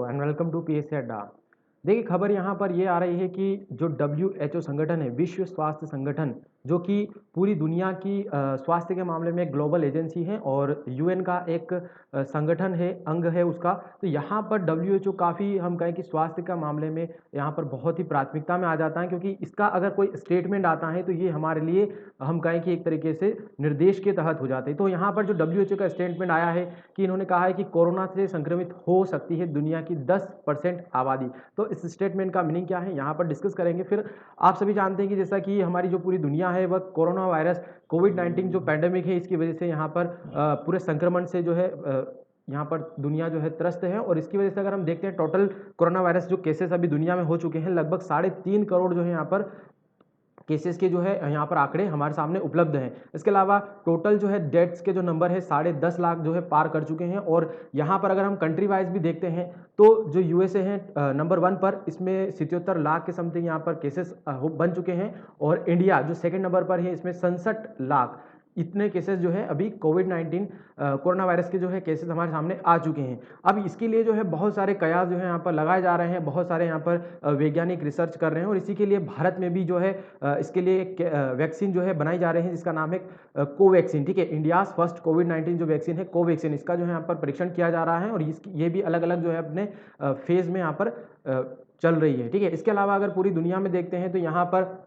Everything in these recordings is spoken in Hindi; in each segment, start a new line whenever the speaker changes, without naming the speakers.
एंड वेलकम टू पीएससी अड्डा। देखिए, खबर यहाँ पर ये आ रही है कि जो डब्ल्यूएचओ संगठन है, विश्व स्वास्थ्य संगठन, जो कि पूरी दुनिया की स्वास्थ्य के मामले में एक ग्लोबल एजेंसी है और यूएन का एक संगठन है, अंग है उसका। तो यहाँ पर डब्ल्यूएचओ काफ़ी, हम कहें कि स्वास्थ्य का मामले में यहाँ पर बहुत ही प्राथमिकता में आ जाता है, क्योंकि इसका अगर कोई स्टेटमेंट आता है तो ये हमारे लिए, हम कहें कि एक तरीके से निर्देश के तहत हो जाते हैं। तो यहाँ पर जो डब्ल्यूएचओ का स्टेटमेंट आया है कि इन्होंने कहा है कि कोरोना से संक्रमित हो सकती है दुनिया की 10% आबादी। तो इस स्टेटमेंट का मीनिंग क्या है यहाँ पर डिस्कस करेंगे। फिर आप सभी जानते हैं कि जैसा कि हमारी जो पूरी दुनिया है वह कोरोना वायरस कोविड-19 जो पैंडेमिक है इसकी वजह से यहाँ पर पूरे संक्रमण से जो है यहाँ पर दुनिया जो है त्रस्त है। और इसकी वजह से अगर हम देखते हैं, टोटल कोरोना वायरस जो केसेस अभी दुनिया में हो चुके हैं, लगभग 3.5 करोड़ जो है यहाँ पर केसेस के जो है यहाँ पर आंकड़े हमारे सामने उपलब्ध हैं। इसके अलावा टोटल जो है डेथ्स के जो नंबर है 10.5 लाख जो है पार कर चुके हैं। और यहाँ पर अगर हम कंट्री वाइज भी देखते हैं तो जो यूएसए है नंबर 1 पर, इसमें 77 लाख के समथिंग यहाँ पर केसेस बन चुके हैं। और इंडिया जो सेकंड नंबर पर है, इसमें 67 लाख इतने केसेस जो है अभी कोविड-19 कोरोना वायरस के जो है केसेस हमारे सामने आ चुके हैं। अब इसके लिए जो है बहुत सारे कयास जो है यहाँ पर लगाए जा रहे हैं, बहुत सारे यहाँ पर वैज्ञानिक रिसर्च कर रहे हैं। और इसी के लिए भारत में भी जो है इसके लिए एक वैक्सीन जो है बनाई जा रही है, जिसका नाम है कोवैक्सीन। ठीक है, इंडियाज फर्स्ट कोविड-19 जो वैक्सीन है कोवैक्सीन, इसका जो है यहाँ पर परीक्षण किया जा रहा है। और ये भी अलग अलग जो है अपने फेज में यहाँ पर चल रही है। ठीक है, इसके अलावा अगर पूरी दुनिया में देखते हैं तो यहाँ पर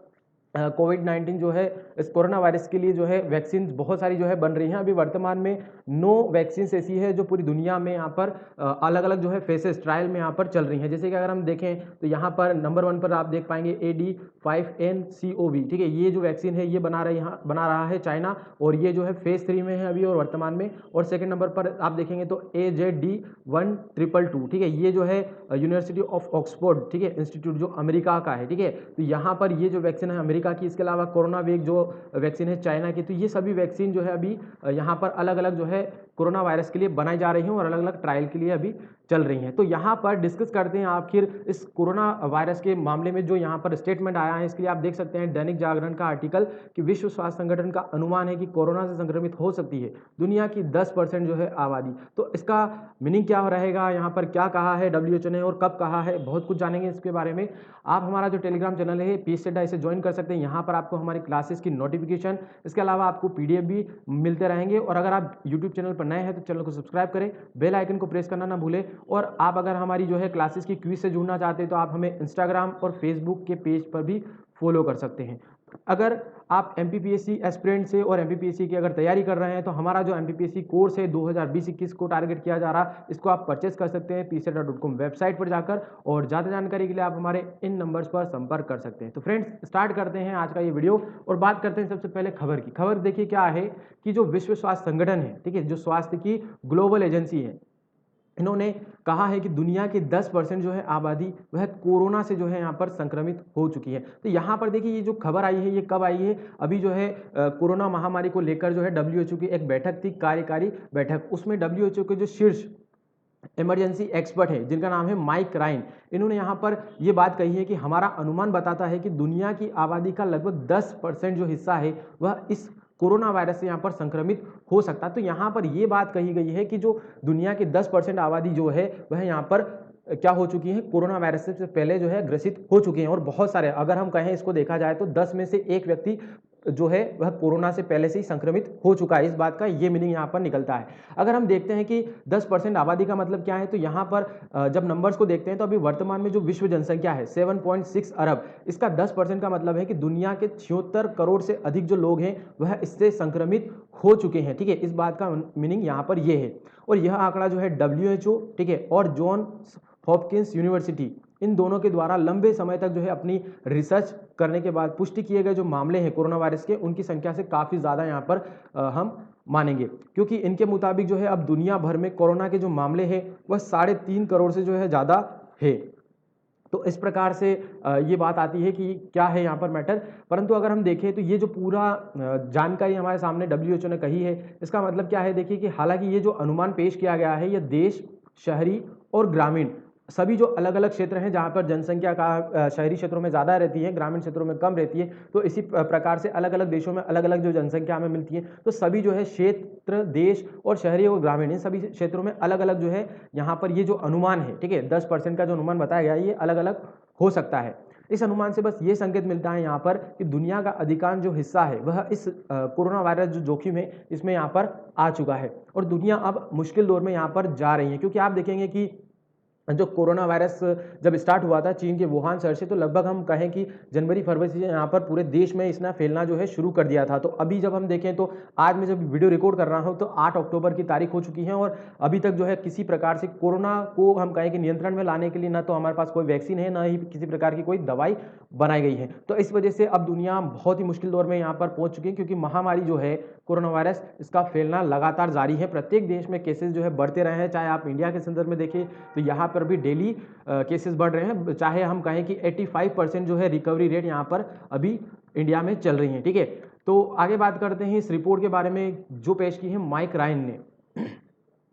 कोविड-19 जो है, इस कोरोना वायरस के लिए जो है वैक्सीन बहुत सारी जो है बन रही हैं। अभी वर्तमान में 9 वैक्सीन ऐसी है जो पूरी दुनिया में यहाँ पर अलग अलग जो है फेसेस ट्रायल में यहाँ पर चल रही हैं। जैसे कि अगर हम देखें तो यहाँ पर नंबर 1 पर आप देख पाएंगे AD5NCOV। ठीक है, ये जो वैक्सीन है ये बना रहा है चाइना, और ये जो है फेज 3 में है अभी और वर्तमान में। और सेकेंड नंबर पर आप देखेंगे तो AZD1222। ठीक है, ये जो है यूनिवर्सिटी ऑफ ऑक्सफोर्ड, ठीक है, इंस्टीट्यूट जो अमेरिका का है। ठीक है, तो यहाँ पर ये जो वैक्सीन है अमेरिका की। इसके अलावा कोरोना वेग जो वैक्सीन है चाइना की। तो ये सभी वैक्सीन जो है अभी यहाँ पर अलग अलग जो है कोरोना वायरस के लिए बनाई जा रही हैं और अलग अलग ट्रायल के लिए अभी चल रही हैं। तो यहाँ पर डिस्कस करते हैं आखिर इस कोरोना वायरस के मामले में जो यहाँ पर स्टेटमेंट आया है। इसके लिए आप देख सकते हैं दैनिक जागरण का आर्टिकल कि विश्व स्वास्थ्य संगठन का अनुमान है कि कोरोना से संक्रमित हो सकती है दुनिया की 10% जो है आबादी। तो इसका मीनिंग क्या रहेगा, यहाँ पर क्या कहा है डब्ल्यूएचओ ने और कब कहा है, बहुत कुछ जानेंगे इसके बारे में। आप हमारा जो टेलीग्राम चैनल है पीएससी अड्डा, इसे ज्वाइन कर सकते हैं। यहाँ पर आपको हमारी क्लासेस की नोटिफिकेशन, इसके अलावा आपको पीडीएफ भी मिलते रहेंगे। और अगर आप यूट्यूब चैनल पर नए हैं तो चैनल को सब्सक्राइब करें, बेल आइकन को प्रेस करना ना भूलें। और आप अगर हमारी जो है क्लासेस की क्विज से जुड़ना चाहते हैं तो आप हमें इंस्टाग्राम और फेसबुक के पेज पर भी फॉलो कर सकते हैं। अगर आप एमपीपीएससी एस्पिरेंट से और एमपीपीएससी की अगर तैयारी कर रहे हैं तो हमारा जो एमपीपीएससी कोर्स है 2020-21 को टारगेट किया जा रहा, इसको आप परचेस कर सकते हैं pseta.com वेबसाइट पर जाकर। और ज़्यादा जानकारी के लिए आप हमारे इन नंबर्स पर संपर्क कर सकते हैं। तो फ्रेंड्स, स्टार्ट करते हैं आज का ये वीडियो और बात करते हैं सबसे पहले खबर की। खबर देखिए क्या है कि जो विश्व स्वास्थ्य संगठन है, ठीक है, जो स्वास्थ्य की ग्लोबल एजेंसी है, इन्होंने कहा है कि दुनिया की 10% जो है आबादी वह कोरोना से जो है यहाँ पर संक्रमित हो चुकी है। तो यहाँ पर देखिए ये जो खबर आई है ये कब आई है, अभी जो है कोरोना महामारी को लेकर जो है डब्ल्यूएचओ की एक बैठक थी, कार्यकारी बैठक। उसमें डब्ल्यूएचओ के जो शीर्ष इमरजेंसी एक्सपर्ट है जिनका नाम है माइक राइन, इन्होंने यहाँ पर ये बात कही है कि हमारा अनुमान बताता है कि दुनिया की आबादी का लगभग 10% जो हिस्सा है वह इस कोरोना वायरस से यहाँ पर संक्रमित हो सकता है। तो यहाँ पर ये बात कही गई है कि जो दुनिया की 10% आबादी जो है वह यहाँ पर क्या हो चुकी है, कोरोना वायरस से पहले जो है ग्रसित हो चुके हैं। और बहुत सारे, अगर हम कहें इसको देखा जाए तो 10 में से एक व्यक्ति जो है वह कोरोना से पहले से ही संक्रमित हो चुका है। इस बात का ये मीनिंग यहाँ पर निकलता है। अगर हम देखते हैं कि 10% आबादी का मतलब क्या है, तो यहाँ पर जब नंबर्स को देखते हैं तो अभी वर्तमान में जो विश्व जनसंख्या है 7.6 अरब, इसका 10% का मतलब है कि दुनिया के 76 करोड़ से अधिक जो लोग हैं वह इससे संक्रमित हो चुके हैं। ठीक है, इस बात का मीनिंग यहाँ पर यह है। और यह आंकड़ा जो है डब्ल्यूएचओ, ठीक है, और जॉन्स हॉपकिंस यूनिवर्सिटी, इन दोनों के द्वारा लंबे समय तक जो है अपनी रिसर्च करने के बाद पुष्टि किए गए जो मामले हैं कोरोना वायरस के, उनकी संख्या से काफ़ी ज़्यादा यहाँ पर हम मानेंगे। क्योंकि इनके मुताबिक जो है अब दुनिया भर में कोरोना के जो मामले हैं वह 3.5 करोड़ से जो है ज़्यादा है। तो इस प्रकार से ये बात आती है कि क्या है यहाँ पर मैटर। परंतु अगर हम देखें तो ये जो पूरा जानकारी हमारे सामने डब्ल्यूएचओ ने कही है, इसका मतलब क्या है, देखिए कि हालांकि ये जो अनुमान पेश किया गया है यह देश, शहरी और ग्रामीण सभी जो अलग-अलग क्षेत्र हैं जहाँ पर जनसंख्या का शहरी क्षेत्रों में ज़्यादा रहती है, ग्रामीण क्षेत्रों में कम रहती है, तो इसी प्रकार से अलग-अलग देशों में अलग-अलग जो जनसंख्या हमें मिलती है, तो सभी जो है क्षेत्र, देश और शहरी और ग्रामीण इन सभी क्षेत्रों में अलग-अलग जो है यहाँ पर ये जो अनुमान है, ठीक है, 10% का जो अनुमान बताया गया है, ये अलग-अलग हो सकता है। इस अनुमान से बस ये संकेत मिलता है यहाँ पर कि दुनिया का अधिकांश जो हिस्सा है वह इस कोरोना वायरस जो जोखिम है इसमें यहाँ पर आ चुका है और दुनिया अब मुश्किल दौर में यहाँ पर जा रही है, क्योंकि आप देखेंगे कि जो कोरोना वायरस जब स्टार्ट हुआ था चीन के वुहान शहर से, तो लगभग हम कहें कि जनवरी फरवरी से यहाँ पर पूरे देश में इसने फैलना जो है शुरू कर दिया था। तो अभी जब हम देखें तो आज मैं जब वीडियो रिकॉर्ड कर रहा हूँ तो 8 अक्टूबर की तारीख हो चुकी है और अभी तक जो है किसी प्रकार से कोरोना को हम कहें कि नियंत्रण में लाने के लिए ना तो हमारे पास कोई वैक्सीन है, ना ही किसी प्रकार की कोई दवाई बनाई गई है। तो इस वजह से अब दुनिया बहुत ही मुश्किल दौर में यहाँ पर पहुंच चुकी है, क्योंकि महामारी जो है कोरोना वायरस इसका फैलना लगातार जारी है। प्रत्येक देश में केसेस जो है बढ़ते रहे हैं, चाहे आप इंडिया के संदर्भ में देखें तो यहाँ पर भी डेली केसेस बढ़ रहे हैं, चाहे हम कहें कि 85% जो है रिकवरी रेट यहाँ पर अभी इंडिया में चल रही है। ठीक है, तो आगे बात करते हैं इस रिपोर्ट के बारे में जो पेश की है माइक रायन ने।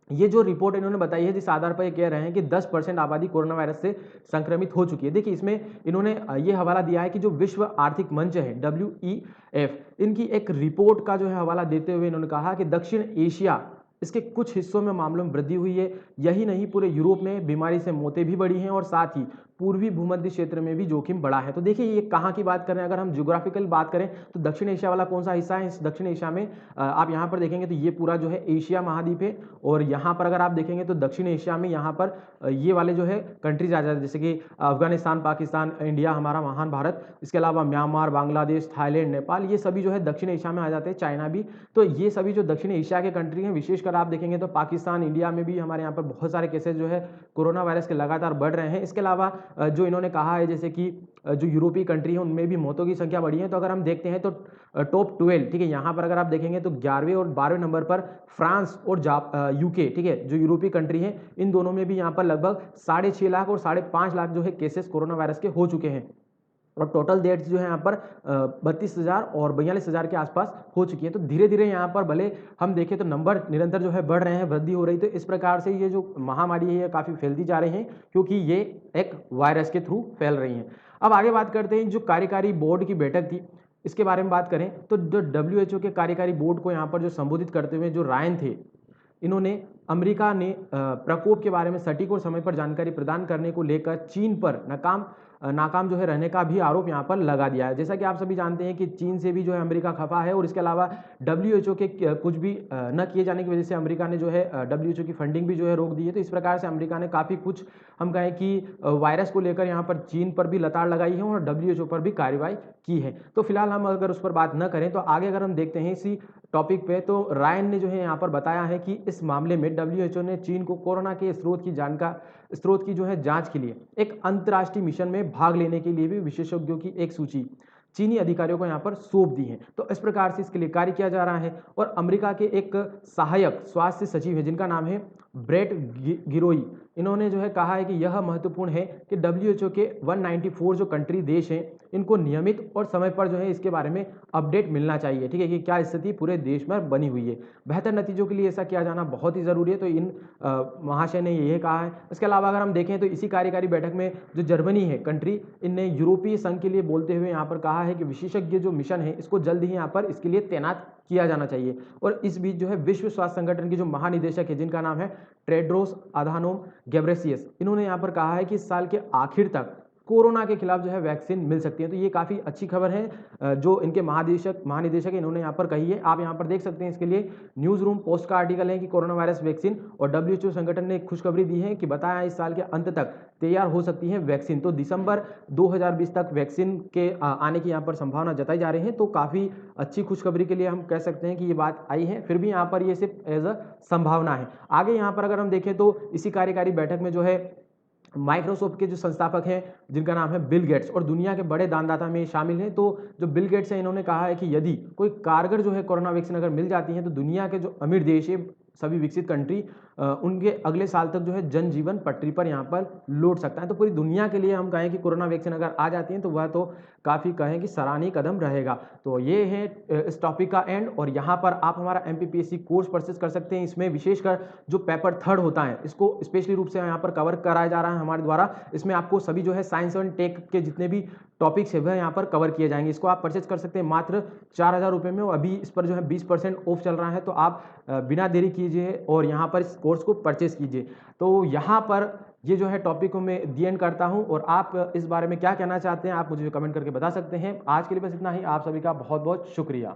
ये जो रिपोर्ट इन्होंने बताई है जिस आधार पर ये कह रहे हैं कि 10% आबादी कोरोना वायरस से संक्रमित हो चुकी है। देखिए इसमें इन्होंने ये हवाला दिया है कि जो विश्व आर्थिक मंच है WEF, इनकी एक रिपोर्ट का जो है हवाला देते हुए इन्होंने कहा कि दक्षिण एशिया इसके कुछ हिस्सों में मामलों में वृद्धि हुई है। यही नहीं, पूरे यूरोप में बीमारी से मौतें भी बढ़ी हैं और साथ ही पूर्वी भूमध्य क्षेत्र में भी जोखिम बढ़ा है। तो देखिए ये कहाँ की बात करें, अगर हम ज्योग्राफिकल बात करें तो दक्षिण एशिया वाला कौन सा हिस्सा है, इस दक्षिण एशिया में आप यहाँ पर देखेंगे तो ये पूरा जो है एशिया महाद्वीप है और यहाँ पर अगर आप देखेंगे तो दक्षिण एशिया में यहाँ पर ये वाले जो है कंट्रीज आ जाते हैं, जैसे कि अफगानिस्तान, पाकिस्तान, इंडिया, हमारा महान भारत, इसके अलावा म्यांमार, बांग्लादेश, थाईलैंड, नेपाल, ये सभी जो है दक्षिण एशिया में आ जाते हैं, चाइना भी। तो ये सभी जो दक्षिण एशिया के कंट्री हैं, विशेषकर आप देखेंगे तो पाकिस्तान, इंडिया में भी हमारे यहाँ पर बहुत सारे केसेस जो है कोरोना वायरस के लगातार बढ़ रहे हैं। इसके अलावा जो इन्होंने कहा है जैसे कि जो यूरोपीय कंट्री है उनमें भी मौतों की संख्या बढ़ी है। तो अगर हम देखते हैं तो टॉप 12, ठीक है, यहाँ पर अगर आप देखेंगे तो 11वें और 12वें नंबर पर फ्रांस और UK, ठीक है, जो यूरोपीय कंट्री है, इन दोनों में भी यहाँ पर लगभग 6.5 लाख और 5.5 लाख जो है केसेस कोरोना वायरस के हो चुके हैं और टोटल डेथ्स जो है यहाँ पर 32,000 और 42,000 के आसपास हो चुकी है। तो धीरे धीरे यहाँ पर भले हम देखें तो नंबर निरंतर जो है बढ़ रहे हैं, वृद्धि हो रही, तो इस प्रकार से ये जो महामारी है ये काफ़ी फैलती जा रही है, क्योंकि ये एक वायरस के थ्रू फैल रही हैं। अब आगे बात करते हैं जो कार्यकारी बोर्ड की बैठक थी इसके बारे में बात करें तो जो WHO के कार्यकारी बोर्ड को यहाँ पर जो संबोधित करते हुए जो रायन थे, इन्होंने अमेरिका ने प्रकोप के बारे में सटीक और समय पर जानकारी प्रदान करने को लेकर चीन पर नाकाम जो है रहने का भी आरोप यहाँ पर लगा दिया है। जैसा कि आप सभी जानते हैं कि चीन से भी जो है अमेरिका खफा है और इसके अलावा WHO के कुछ भी न किए जाने की वजह से अमेरिका ने जो है WHO की फंडिंग भी जो है रोक दी है। तो इस प्रकार से अमेरिका ने काफ़ी कुछ हम कहें कि वायरस को लेकर यहाँ पर चीन पर भी लताड़ लगाई है और WHO पर भी कार्रवाई की है। तो फिलहाल हम अगर उस पर बात न करें तो आगे अगर हम देखते हैं इसी टॉपिक पे, तो रायन ने जो है यहाँ पर बताया है कि इस मामले में WHO ने चीन को कोरोना के स्रोत की जो है जांच के लिए एक अंतर्राष्ट्रीय मिशन में भाग लेने के लिए भी विशेषज्ञों की एक सूची चीनी अधिकारियों को यहाँ पर सौंप दी है। तो इस प्रकार से इसके लिए कार्य किया जा रहा है और अमेरिका के एक सहायक स्वास्थ्य सचिव है जिनका नाम है ब्रेट गिरोई, इन्होंने जो है कहा है कि यह महत्वपूर्ण है कि WHO के 194 जो कंट्री देश हैं इनको नियमित और समय पर जो है इसके बारे में अपडेट मिलना चाहिए, ठीक है, कि क्या स्थिति पूरे देश में बनी हुई है। बेहतर नतीजों के लिए ऐसा किया जाना बहुत ही ज़रूरी है। तो इन महाशय ने यही कहा है। इसके अलावा अगर हम देखें तो इसी कार्यकारी बैठक में जो जर्मनी है कंट्री, इनने यूरोपीय संघ के लिए बोलते हुए यहाँ पर कहा है कि विशेषज्ञ जो मिशन है इसको जल्द ही यहाँ पर इसके लिए तैनात किया जाना चाहिए। और इस बीच जो है विश्व स्वास्थ्य संगठन के जो महानिदेशक है जिनका नाम है टेड्रोस अधानोम घेब्रेयेसस, इन्होंने यहाँ पर कहा है कि इस साल के आखिर तक कोरोना के खिलाफ जो है वैक्सीन मिल सकती है। तो ये काफ़ी अच्छी खबर है जो इनके महानिदेशक इन्होंने यहाँ पर कही है। आप यहाँ पर देख सकते हैं इसके लिए न्यूज़ रूम पोस्ट का आर्टिकल है कि कोरोना वायरस वैक्सीन और WHO संगठन ने खुशखबरी दी है कि बताया इस साल के अंत तक तैयार हो सकती है वैक्सीन। तो दिसंबर 2020 तक वैक्सीन के आने की यहाँ पर संभावना जताई जा रही है। तो काफ़ी अच्छी खुशखबरी के लिए हम कह सकते हैं कि ये बात आई है, फिर भी यहाँ पर ये सिर्फ एज अ संभावना है। आगे यहाँ पर अगर हम देखें तो इसी कार्यकारी बैठक में जो है माइक्रोसॉफ्ट के जो संस्थापक हैं जिनका नाम है बिल गेट्स और दुनिया के बड़े दानदाता में शामिल हैं। तो जो बिल गेट्स हैं इन्होंने कहा है कि यदि कोई कारगर जो है कोरोना वैक्सीन अगर मिल जाती है तो दुनिया के जो अमीर देश है, सभी विकसित कंट्री उनके अगले साल तक जो है जनजीवन पटरी पर यहाँ पर लौट सकता है। तो पूरी दुनिया के लिए हम कहें कि कोरोना वैक्सीन अगर आ जाती है तो वह तो काफ़ी कहें कि सराहनीय कदम रहेगा। तो ये है इस टॉपिक का एंड, और यहाँ पर आप हमारा एमपीपीएससी कोर्स परचेस कर सकते हैं। इसमें विशेषकर जो पेपर थर्ड होता है इसको स्पेशली रूप से यहाँ पर कवर कराया जा रहा है हमारे द्वारा। इसमें आपको सभी जो है साइंस एंड टेक के जितने भी टॉपिक्स है वह यहाँ पर कवर किए जाएंगे। इसको आप परचेज कर सकते हैं मात्र 4,000 रुपये में। अभी इस पर जो है 20% ऑफ चल रहा है, तो आप बिना देरी कीजिए और यहाँ पर इस कोर्स को परचेज कीजिए। तो यहाँ पर ये जो है टॉपिक को मैं दी एंड करता हूँ, और आप इस बारे में क्या कहना चाहते हैं आप मुझे कमेंट करके बता सकते हैं। आज के लिए बस इतना ही। आप सभी का बहुत बहुत शुक्रिया।